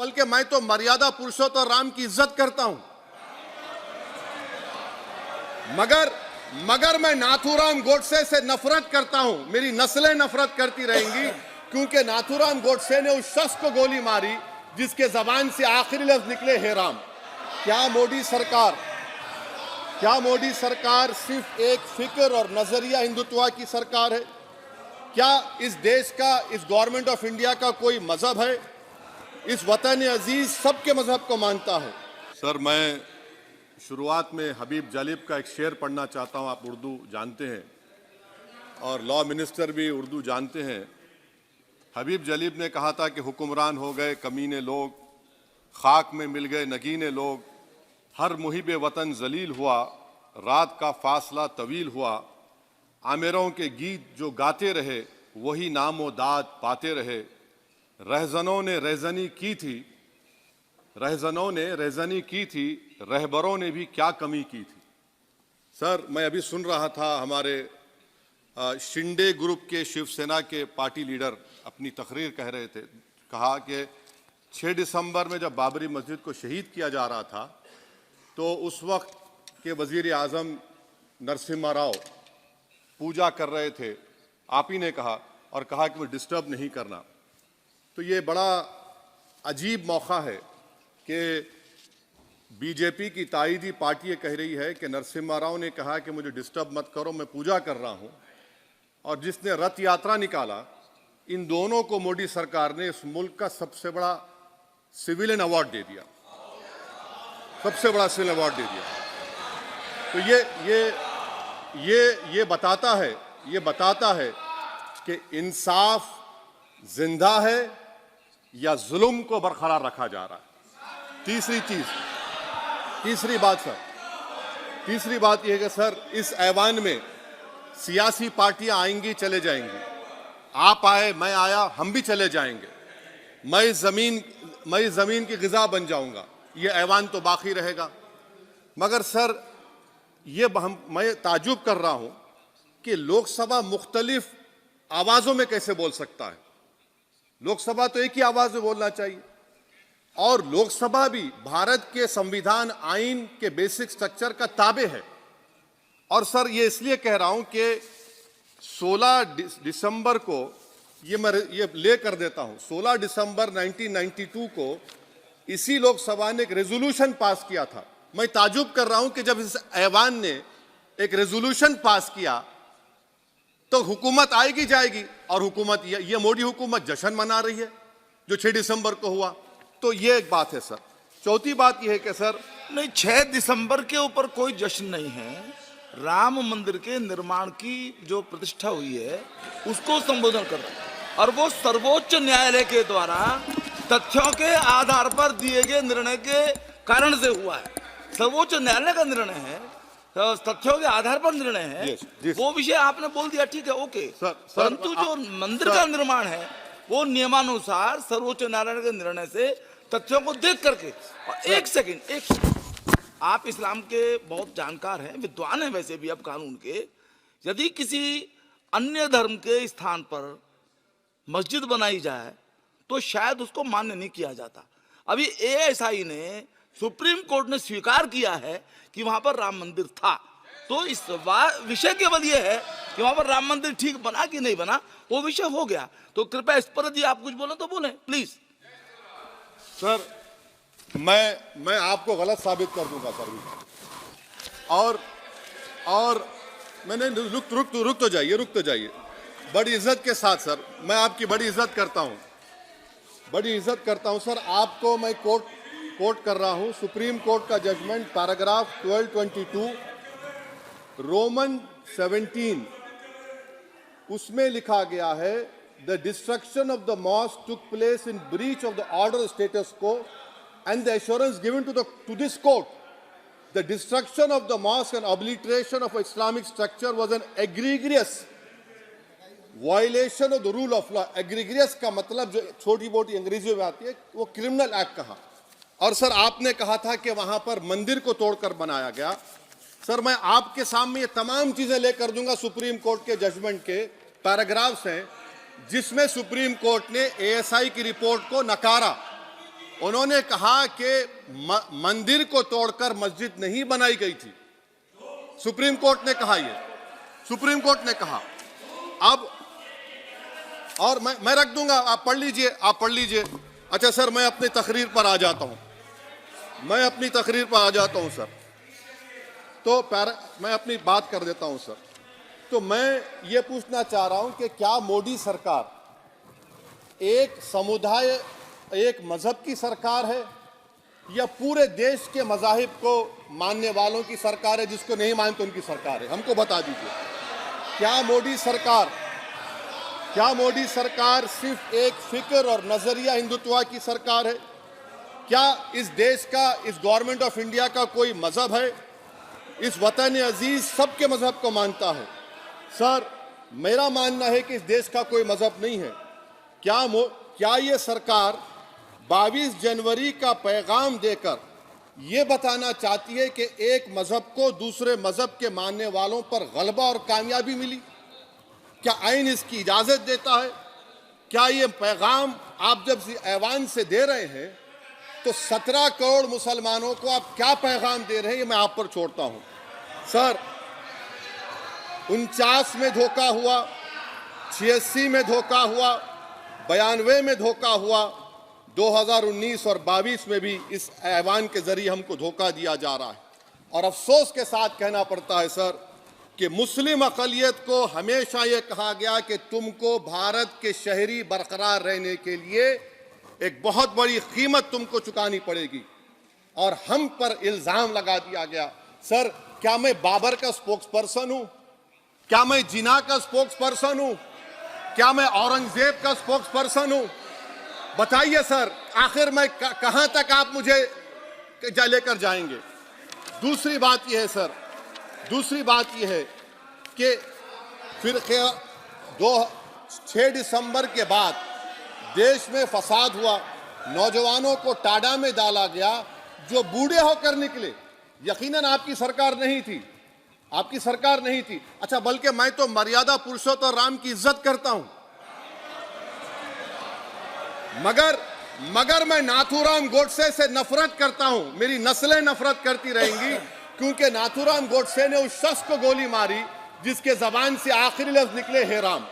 बल्कि मैं तो मर्यादा पुरुषोत्तम राम की इज्जत करता हूं। मगर मैं नाथूराम गोडसे से नफरत करता हूं। मेरी नस्लें नफरत करती रहेंगी, क्योंकि नाथूराम गोडसे ने उस शख्स को गोली मारी जिसके जबान से आखिरी लफ्ज निकले हे राम। क्या मोदी सरकार सिर्फ एक फिक्र और नजरिया हिंदुत्व की सरकार है? क्या इस देश का, इस गवर्नमेंट ऑफ इंडिया का कोई मजहब है? इस वतन अजीज सबके मजहब को मानता है। सर, मैं शुरुआत में हबीब जलीब का एक शेर पढ़ना चाहता हूं। आप उर्दू जानते हैं और लॉ मिनिस्टर भी उर्दू जानते हैं। हबीब जलीब ने कहा था कि हुक्मरान हो गए कमीने लोग, खाक में मिल गए नगीने लोग, हर मुहिबे वतन जलील हुआ, रात का फासला तवील हुआ, आमिरों के गीत जो गाते रहे वही नामो दाद पाते रहे, रहजनों ने रेजनी की थी, रहबरों ने भी क्या कमी की थी। सर, मैं अभी सुन रहा था हमारे शिंदे ग्रुप के शिवसेना के पार्टी लीडर अपनी तकरीर कह रहे थे। कहा कि 6 दिसंबर में जब बाबरी मस्जिद को शहीद किया जा रहा था तो उस वक्त के वजीर आजम नरसिम्हा राव पूजा कर रहे थे। आप ही ने कहा और कहा कि मुझे डिस्टर्ब नहीं करना। तो ये बड़ा अजीब मौका है कि बीजेपी की ताईदी पार्टी ये कह रही है कि नरसिम्हा राव ने कहा कि मुझे डिस्टर्ब मत करो, मैं पूजा कर रहा हूं, और जिसने रथ यात्रा निकाला, इन दोनों को मोदी सरकार ने इस मुल्क का सबसे बड़ा सिविलियन अवार्ड दे दिया, सबसे बड़ा सिविलियन अवार्ड दे दिया। तो ये बताता है कि इंसाफ जिंदा है या जुल्म को बरकरार रखा जा रहा है। तीसरी बात यह है कि सर, इस ऐवान में सियासी पार्टियां आएंगी चले जाएंगी, आप आए मैं आया हम भी चले जाएंगे, मैं इस जमीन की गिजा बन जाऊंगा, ये ऐवान तो बाकी रहेगा। मगर सर, मैं ताजुब कर रहा हूं कि लोकसभा मुख्तलिफ आवाजों में कैसे बोल सकता है। लोकसभा तो एक ही आवाज में बोलना चाहिए, और लोकसभा भी भारत के संविधान आइन के बेसिक स्ट्रक्चर का ताबे है। और सर, ये इसलिए कह रहा हूं कि 16 दिसंबर को ये ले कर देता हूं, 16 दिसंबर 1992 को इसी लोकसभा ने एक रेजोल्यूशन पास किया था। मैं ताजुब कर रहा हूं कि जब इस ऐवान ने एक रेजोल्यूशन पास किया तो हुकूमत आएगी जाएगी, और हुकूमत ये मोदी हुकूमत जश्न मना रही है जो 6 दिसंबर को हुआ। तो ये एक बात है सर। चौथी बात यह है कि सर, नहीं, 6 दिसंबर के ऊपर कोई जश्न नहीं है। राम मंदिर के निर्माण की जो प्रतिष्ठा हुई है उसको संबोधन कर रहा है, और वो सर्वोच्च न्यायालय के द्वारा तथ्यों के आधार पर दिए गए निर्णय के कारण से हुआ है। सर्वोच्च न्यायालय का निर्णय है, तथ्यों के आधार पर निर्णय है। वो विषय आपने बोल दिया, ठीक है, ओके। परंतु जो मंदिर का निर्माण है वो नियमानुसार सर्वोच्च न्यायालय के निर्णय से तथ्यों को देख करके। और एक सेकंड, आप इस्लाम के बहुत जानकार हैं, विद्वान हैं वैसे भी अब कानून के। यदि किसी अन्य धर्म के स्थान पर मस्जिद बनाई जाए तो शायद उसको मान्य नहीं किया जाता। अभी एएसआई ने, सुप्रीम कोर्ट ने स्वीकार किया है कि वहां पर राम मंदिर था। तो इस विषय केवल यह है कि वहां पर राम मंदिर ठीक बना कि नहीं बना, वो विषय हो गया। तो कृपया इस पर यदि आप कुछ बोले तो बोलें प्लीज। सर, मैं आपको गलत साबित कर दूंगा सर। और मैंने रुक तो जाइए बड़ी इज्जत के साथ सर, मैं आपकी बड़ी इज्जत करता हूं सर। आपको मैं कोट कर रहा हूं सुप्रीम कोर्ट का जजमेंट, पैराग्राफ 1222 रोमन 17, उसमें लिखा गया है, the destruction of the mosque took place in breach of the order status को and the assurance given to this court, the destruction of the mosque and obliteration of Islamic structure was an egregious violation of the rule of law. Egregious का मतलब जो छोटी मोटी अंग्रेजी में आती है वो क्रिमिनल एक्ट कहा। और सर, आपने कहा था कि वहां पर मंदिर को तोड़कर बनाया गया। सर, मैं आपके सामने ये तमाम चीजें लेकर दूंगा, सुप्रीम कोर्ट के जजमेंट के पैराग्राफ्स हैं जिसमें सुप्रीम कोर्ट ने एएसआई की रिपोर्ट को नकारा उन्होंने कहा कि मंदिर को तोड़कर मस्जिद नहीं बनाई गई थी। सुप्रीम कोर्ट ने कहा, ये सुप्रीम कोर्ट ने कहा। अब और मैं रख दूंगा, आप पढ़ लीजिए, आप पढ़ लीजिए। अच्छा सर, मैं अपनी तकरीर पर आ जाता हूं, मैं अपनी तकरीर पर आ जाता हूं सर। तो मैं अपनी बात कर देता हूं सर। तो मैं ये पूछना चाह रहा हूं कि क्या मोदी सरकार एक समुदाय, एक मजहब की सरकार है या पूरे देश के मजाहिब को मानने वालों की सरकार है? जिसको नहीं मानते उनकी सरकार है, हमको बता दीजिए। क्या मोदी सरकार सिर्फ एक फिक्र और नजरिया हिंदुत्व की सरकार है? क्या इस देश का, इस गवर्नमेंट ऑफ इंडिया का कोई मजहब है? इस वतन अजीज सबके मजहब को मानता है। सर, मेरा मानना है कि इस देश का कोई मजहब नहीं है। क्या ये सरकार 22 जनवरी का पैगाम देकर ये बताना चाहती है कि एक मजहब को दूसरे मजहब के मानने वालों पर गलबा और कामयाबी मिली? क्या आइन इसकी इजाजत देता है? क्या ये पैगाम आप जब ऐवान से दे रहे हैं तो 17 करोड़ मुसलमानों को आप क्या पैगाम दे रहे हैं? ये मैं आप पर छोड़ता हूं सर। 49 में धोखा हुआ, 86 में धोखा हुआ, 92 में धोखा हुआ, 2019 और 22 में भी इस ऐवान के जरिए हमको धोखा दिया जा रहा है। और अफसोस के साथ कहना पड़ता है सर कि मुस्लिम अक़लियत को हमेशा ये कहा गया कि तुमको भारत के शहरी बरकरार रहने के लिए एक बहुत बड़ी कीमत तुमको चुकानी पड़ेगी, और हम पर इल्जाम लगा दिया गया। सर, क्या मैं बाबर का स्पोक्स पर्सन हूं? क्या मैं जिना का स्पोक्स पर्सन हूं? क्या मैं औरंगजेब का स्पोक्स पर्सन हूं? बताइए सर, आखिर मैं कहां तक आप मुझे लेकर जाएंगे? दूसरी बात यह है सर, दूसरी बात यह है कि फिर 6 दिसंबर के बाद देश में फसाद हुआ, नौजवानों को टाडा में डाला गया जो बूढ़े होकर निकले। यकीनन आपकी सरकार नहीं थी, आपकी सरकार नहीं थी। अच्छा, बल्कि मैं तो मर्यादा पुरुषोत्तम राम की इज्जत करता हूं, मगर मैं नाथूराम गोडसे से नफरत करता हूं। मेरी नस्लें नफरत करती रहेंगी, क्योंकि नाथूराम गोडसे ने उस शख्स को गोली मारी जिसके जबान से आखिरी लफ्ज निकले हे राम।